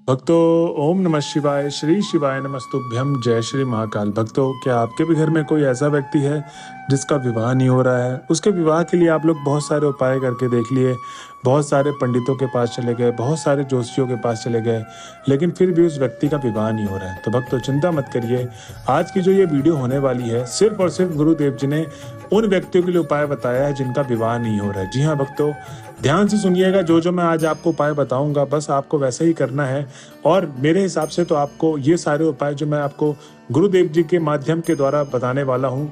भक्तों, ओम नमः शिवाय, श्री शिवाय नमस्तुभ्यम, जय श्री महाकाल। भक्तों, क्या आपके भी घर में कोई ऐसा व्यक्ति है जिसका विवाह नहीं हो रहा है? उसके विवाह के लिए आप लोग बहुत सारे उपाय करके देख लिए, बहुत सारे पंडितों के पास चले गए, बहुत सारे ज्योतिषियों के पास चले गए, लेकिन फिर भी उस व्यक्ति का विवाह नहीं हो रहा है। तो भक्तों, चिंता मत करिए। आज की जो ये वीडियो होने वाली है, सिर्फ और सिर्फ गुरुदेव जी ने उन व्यक्तियों के लिए उपाय बताया है जिनका विवाह नहीं हो रहा है। जी हाँ भक्तों, ध्यान से सुनिएगा। जो मैं आज आपको उपाय बताऊंगा, बस आपको वैसा ही करना है। और मेरे हिसाब से तो आपको ये सारे उपाय जो मैं आपको गुरुदेव जी के माध्यम के द्वारा बताने वाला हूँ,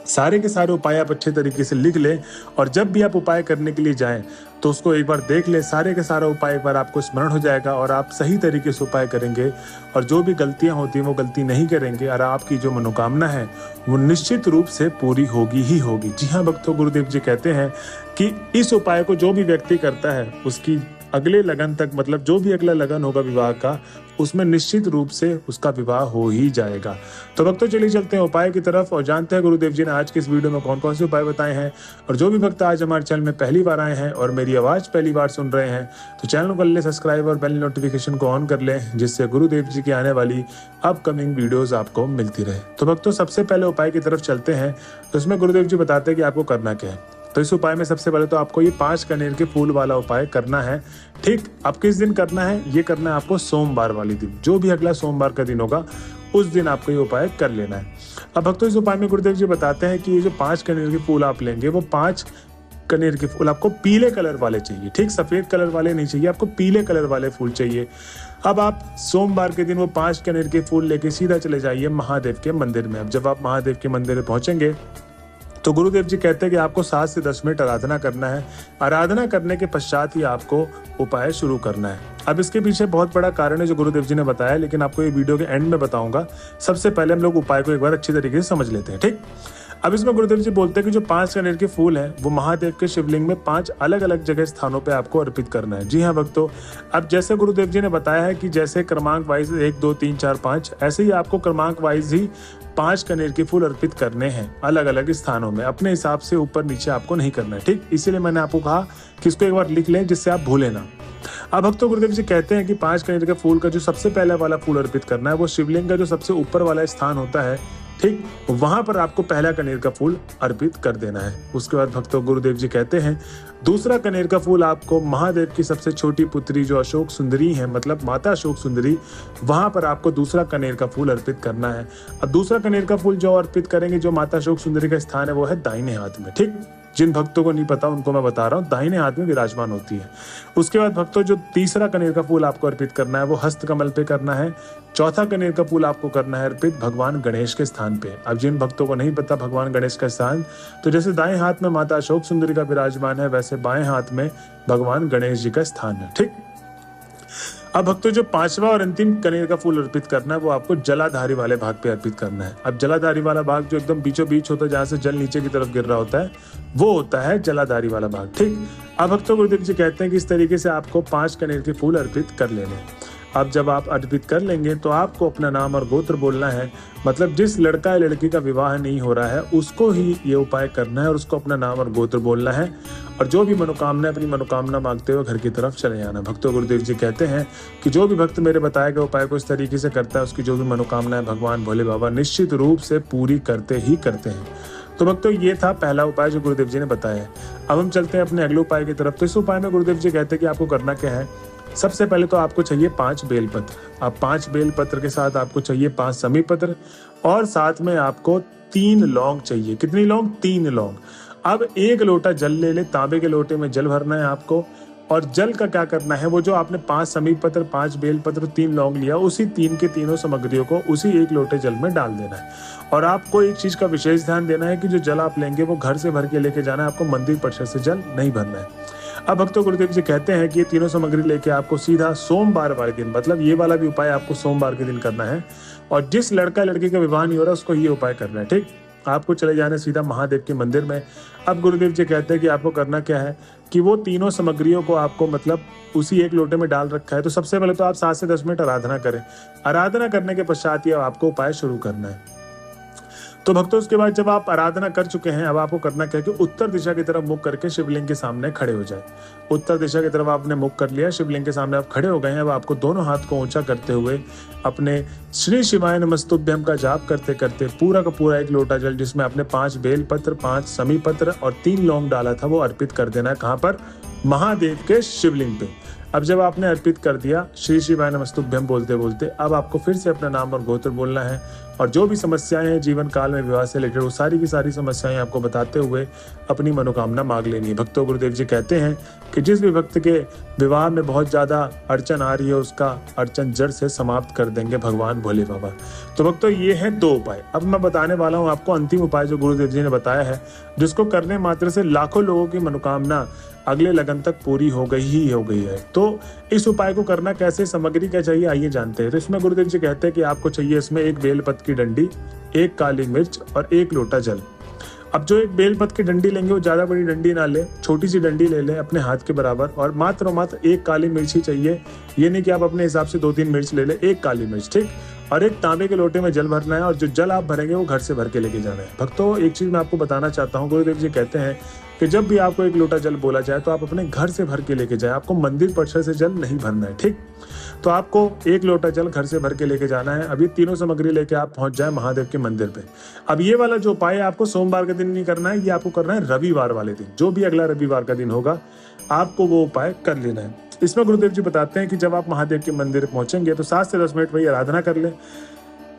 सारे के सारे उपाय आप अच्छे तरीके से लिख लें। और जब भी आप उपाय करने के लिए जाएं तो उसको एक बार देख लें। सारे के सारा उपाय एक बार आपको स्मरण हो जाएगा और आप सही तरीके से उपाय करेंगे। और जो भी गलतियां होती हैं वो गलती नहीं करेंगे, और आपकी जो मनोकामना है वो निश्चित रूप से पूरी होगी ही होगी। जी हाँ भक्तों, गुरुदेव जी कहते हैं कि इस उपाय को जो भी व्यक्ति करता है उसकी अगले लगन तक, मतलब जो भी अगला लगन होगा विवाह का, उसमें निश्चित रूप से उसका विवाह हो ही जाएगा। तो भक्तों, चलिए चलते हैं उपाय की तरफ और जानते हैं गुरुदेव जी ने आज के इस वीडियो में कौन कौन से उपाय बताए हैं। और जो भी भक्त आज हमारे चैनल में पहली बार आए हैं और मेरी आवाज पहली बार सुन रहे हैं, तो चैनल को कर ले सब्सक्राइब और बेल नोटिफिकेशन को ऑन कर लें, जिससे गुरुदेव जी की आने वाली अपकमिंग वीडियोज आपको मिलती रहे। तो भक्तों, सबसे पहले उपाय की तरफ चलते हैं। तो इसमें गुरुदेव जी बताते हैं कि आपको करना क्या है। तो इस उपाय में सबसे पहले तो आपको ये 5 कनेर के फूल वाला उपाय करना है। ठीक, अब किस दिन करना है? ये करना है आपको सोमवार वाले दिन। जो भी अगला सोमवार का दिन होगा उस दिन आपको ये उपाय कर लेना है। अब भक्तों, इस उपाय में गुरुदेव जी बताते हैं कि ये जो 5 कनेर के फूल आप लेंगे, वो 5 कनेर के फूल आपको पीले कलर वाले चाहिए। ठीक, सफेद कलर वाले नहीं चाहिए, आपको पीले कलर वाले फूल चाहिए। अब आप सोमवार के दिन वो 5 कनेर के फूल लेके सीधा चले जाइए महादेव के मंदिर में। अब जब आप महादेव के मंदिर में पहुंचेंगे तो गुरुदेव जी कहते हैं कि आपको 7 से 10 मिनट आराधना करना है। आराधना करने के पश्चात ही आपको उपाय शुरू करना है। अब इसके पीछे बहुत बड़ा कारण है जो गुरुदेव जी ने बताया, लेकिन आपको ये वीडियो के एंड में बताऊंगा। सबसे पहले हम लोग उपाय को एक बार अच्छी तरीके से समझ लेते हैं। ठीक, अब इसमें गुरुदेव जी बोलते हैं कि जो 5 कनेर के फूल हैं वो महादेव के शिवलिंग में 5 अलग अलग जगह स्थानों पे आपको अर्पित करना है। जी हाँ भक्तों, अब जैसे गुरुदेव जी ने बताया है कि जैसे क्रमांक वाइज 1 2 3 4 5, ऐसे ही आपको क्रमांक वाइज ही 5 कनेर के फूल अर्पित करने हैं अलग अलग स्थानों में। अपने हिसाब से ऊपर नीचे आपको नहीं करना है। ठीक, इसीलिए मैंने आपको कहा कि इसको एक बार लिख लें जिससे आप भूलें ना। अब भक्तों, गुरुदेव जी कहते हैं कि 5 कनेर के फूल का जो सबसे पहला वाला फूल अर्पित करना है वो शिवलिंग का जो सबसे ऊपर वाला स्थान होता है, ठीक, वहां पर आपको पहला कनेर का फूल अर्पित कर देना है। उसके बाद भक्तों, गुरुदेव जी कहते हैं दूसरा कनेर का फूल आपको महादेव की सबसे छोटी पुत्री जो अशोक सुंदरी है, मतलब माता अशोक सुंदरी, वहां पर आपको दूसरा कनेर का फूल अर्पित करना है। अब दूसरा कनेर का फूल जो अर्पित करेंगे, जो माता अशोक सुंदरी का स्थान है वो है दाहिने हाथ में। ठीक, जिन भक्तों को नहीं पता उनको मैं बता रहा हूँ, दाहिने हाथ में विराजमान होती है। उसके बाद भक्तों, जो तीसरा कनेर का फूल आपको अर्पित करना है वो हस्त कमल पे करना है। चौथा कनेर का फूल आपको करना है अर्पित भगवान गणेश के स्थान पे। अब जिन भक्तों को नहीं पता भगवान गणेश का स्थान, तो जैसे दाएं हाथ में माता अशोक सुंदरी का विराजमान है, वैसे बाएं हाथ में भगवान गणेश जी का स्थान है। ठीक, अब भक्तों, जो 5वां और अंतिम कनेर का फूल अर्पित करना है वो आपको जलाधारी वाले भाग पे अर्पित करना है। अब जलाधारी वाला भाग जो एकदम बीचों बीच होता है, जहां से जल नीचे की तरफ गिर रहा होता है, वो होता है जलाधारी वाला भाग। ठीक, अब भक्तों, गुरुदेव जी कहते हैं कि इस तरीके से आपको 5 कनेर के फूल अर्पित कर लेने। अब जब आप अर्पित कर लेंगे तो आपको अपना नाम और गोत्र बोलना है। मतलब जिस लड़का या लड़की का विवाह नहीं हो रहा है उसको ही ये उपाय करना है और उसको अपना नाम और गोत्र बोलना है। और जो भी मनोकामना, अपनी मनोकामना मांगते हुए घर की तरफ चले जाना। भक्तों, गुरुदेव जी कहते हैं कि जो भी भक्त मेरे बताए गए उपाय को इस तरीके से करता है, उसकी जो भी मनोकामना है भगवान भोले बाबा निश्चित रूप से पूरी करते ही करते हैं। तो भक्तों, ये था पहला उपाय जो गुरुदेव जी ने बताया है। अब हम चलते हैं अपने अगले उपाय की तरफ। तो इस उपाय में गुरुदेव जी कहते हैं कि आपको करना क्या है। सबसे पहले तो आपको चाहिए 5 बेलपत्र। अब 5 बेलपत्र के साथ आपको चाहिए 5 समी पत्र, और साथ में आपको 3 लौंग चाहिए। कितनी लौंग? 3 लौंग। अब 1 लोटा जल ले ले, तांबे के लोटे में जल भरना है आपको। और जल का क्या करना है, वो जो आपने 5 समी पत्र, 5 बेलपत्र, 3 लौंग लिया, उसी 3 के तीनों सामग्रियों को उसी 1 लोटे जल में डाल देना है। और आपको एक चीज का विशेष ध्यान देना है कि जो जल आप लेंगे वो घर से भर के लेके जाना है, आपको मंदिर परिसर से जल नहीं भरना है। अब भक्तों, गुरुदेव जी कहते हैं कि ये तीनों सामग्री लेके आपको सीधा सोमवार वाले दिन, मतलब ये वाला भी उपाय आपको सोमवार के दिन करना है। और जिस लड़का लड़की का विवाह नहीं हो रहा उसको ये उपाय करना है। ठीक, आपको चले जाना सीधा महादेव के मंदिर में। अब गुरुदेव जी कहते हैं कि आपको करना क्या है कि वो तीनों सामग्रियों को आपको, मतलब उसी 1 लोटे में डाल रखा है, तो सबसे पहले तो आप 7 से 10 मिनट आराधना करें। आराधना करने के पश्चात ये आपको उपाय शुरू करना है। तो भक्तों उसके बाद जब आप आराधना कर चुके हैं, अब आपको करना क्या है कि उत्तर दिशा की तरफ मुख करके शिवलिंग के सामने खड़े हो जाए। उत्तर दिशा की तरफ आपने मुख कर लिया, शिवलिंग के सामने आप खड़े हो गए हैं। अब आपको दोनों हाथ को ऊंचा करते हुए अपने श्री शिवाय नमस्तुभ्यम का जाप करते करते पूरा का पूरा एक लोटा जल, जिसमें आपने 5 बेलपत्र, 5 समी पत्र और 3 लौंग डाला था, वो अर्पित कर देना है। कहाँ पर? महादेव के शिवलिंग पे। अब जब आपने अर्पित कर दिया श्री शिवाय नमस्तुभ्यम बोलते बोलते, अब आपको फिर से अपना नाम और गोत्र बोलना है और जो भी समस्याएं हैं जीवन काल में विवाह से रिलेटेड, वो सारी की सारी समस्याएं आपको बताते हुए अपनी मनोकामना मांग लेनी है। भक्तों, गुरुदेव जी कहते हैं कि जिस भी भक्त के विवाह में बहुत ज्यादा अड़चन आ रही है, उसका अड़चन जड़ से समाप्त कर देंगे भगवान भोले बाबा। तो भक्तों, ये हैं 2 उपाय। अब मैं बताने वाला हूँ आपको अंतिम उपाय जो गुरुदेव जी ने बताया है, जिसको करने मात्र से लाखों लोगों की मनोकामना अगले लगन तक पूरी हो गई है। तो इस उपाय को करना कैसे, सामग्री क्या चाहिए, आइए जानते हैं। तो इसमें गुरुदेव जी कहते हैं कि आपको चाहिए इसमें 1 बेलपत्र की डंडी, 1 काली मिर्च और 1 लोटा जल। अब जो 1 बेलपत्र की डंडी लेंगे वो ज्यादा बड़ी डंडी ना ले, छोटी सी डंडी ले लें अपने हाथ के बराबर, और मात्र 1 काली मिर्च ही चाहिए। ये नहीं कि आप अपने हिसाब से 2-3 मिर्च ले लें, 1 काली मिर्च, ठीक। और 1 तांबे के लोटे में जल भरना है और जो जल आप भरेंगे वो घर से भर के लेके जाना है। भक्तों, एक चीज मैं आपको बताना चाहता हूँ, गुरुदेव जी कहते हैं कि जब भी आपको 1 लोटा जल बोला जाए तो आप अपने घर से भर के लेके जाए, आपको मंदिर परिसर से जल नहीं भरना है, ठीक। तो आपको 1 लोटा जल घर से भर के लेके जाना है। अभी तीनों सामग्री लेके आप पहुंच जाए महादेव के मंदिर पे। अब ये वाला जो उपाय है आपको सोमवार के दिन नहीं करना है, ये आपको करना है रविवार वाले दिन। जो भी अगला रविवार का दिन होगा आपको वो उपाय कर लेना है। इसमें गुरुदेव जी बताते हैं कि जब आप महादेव के मंदिर पहुंचेंगे तो 7 से 10 मिनट वही आराधना कर ले।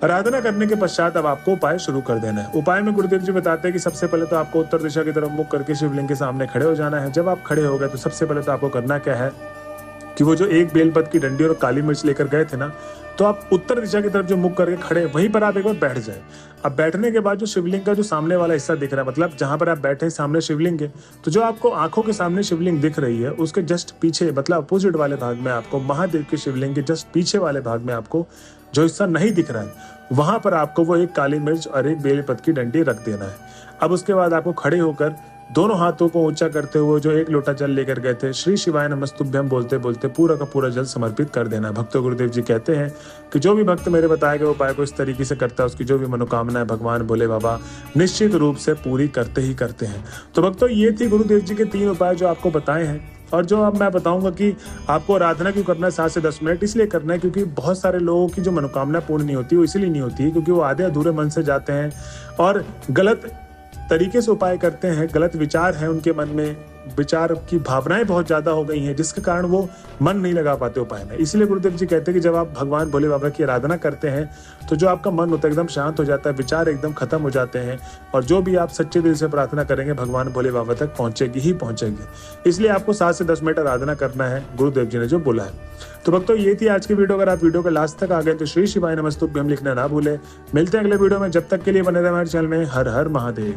आराधना करने के पश्चात अब आपको उपाय शुरू कर देना है। उपाय में गुरुदेव जी बताते हैं कि सबसे पहले तो आपको उत्तर दिशा की तरफ मुख करके शिवलिंग के सामने खड़े हो जाना है। जब आप खड़े हो गए तो सबसे पहले तो आपको करना क्या है कि वो जो 1 बेलपत्र की डंडी और काली मिर्च लेकर गए थे ना, तो आप उत्तर दिशा की तरफ जो मुख करके खड़े, वहीं पर आप एक बार बैठ जाए। अब बैठने के बाद जो शिवलिंग का जो सामने वाला हिस्सा दिख रहा है, मतलब जहां पर आप बैठे हैं सामने शिवलिंग है, तो जो आपको आंखों के सामने शिवलिंग दिख रही है उसके जस्ट पीछे, मतलब अपोजिट वाले भाग में आपको, महादेव के शिवलिंग के जस्ट पीछे वाले भाग में आपको जो हिस्सा नहीं दिख रहा है, वहां पर आपको वो 1 काली मिर्च और 1 बेलपत्र की डंडी रख देना है। अब उसके बाद आपको खड़े होकर दोनों हाथों को ऊंचा करते हुए जो 1 लोटा जल लेकर गए थे, श्री शिवाय नमस्तुभ्यम बोलते बोलते पूरा का पूरा जल समर्पित कर देना है। भक्तों, गुरुदेव जी कहते हैं कि जो भी भक्त मेरे बताए गए उपाय को इस तरीके से करता है, उसकी जो भी मनोकामना है भगवान भोले बाबा निश्चित रूप से पूरी करते ही करते हैं। तो भक्तों, ये थी गुरुदेव जी के 3 उपाय जो आपको बताए हैं। और जो अब मैं बताऊंगा कि आपको आराधना क्यों करना है 7 से 10 मिनट, इसलिए करना है क्योंकि बहुत सारे लोगों की जो मनोकामना पूर्ण नहीं होती, वो इसलिए नहीं होती क्योंकि वो आधे अधूरे मन से जाते हैं और गलत तरीके से उपाय करते हैं। गलत विचार है उनके मन में, विचार की भावनाएं बहुत ज्यादा हो गई हैं, जिसके कारण वो मन नहीं लगा पाते उपाय में। इसलिए गुरुदेव जी कहते हैं कि जब आप भगवान भोले बाबा की आराधना करते हैं तो जो आपका मन होता है एकदम शांत हो जाता है, विचार एकदम खत्म हो जाते हैं और जो भी आप सच्चे दिल से प्रार्थना करेंगे भगवान भोले बाबा तक पहुंचेगी ही पहुंचेगी। इसलिए आपको 7 से 10 मिनट आराधना करना है, गुरुदेव जी ने जो बोला है। तो भक्तों, ये थी आज की वीडियो। अगर आप वीडियो के लास्ट तक आ गए तो श्री शिवाय नमस्तुभ्यम लिखना ना भूले। मिलते हैं अगले वीडियो में, जब तक के लिए बने रहे हमारे चैनल में। हर हर महादेव।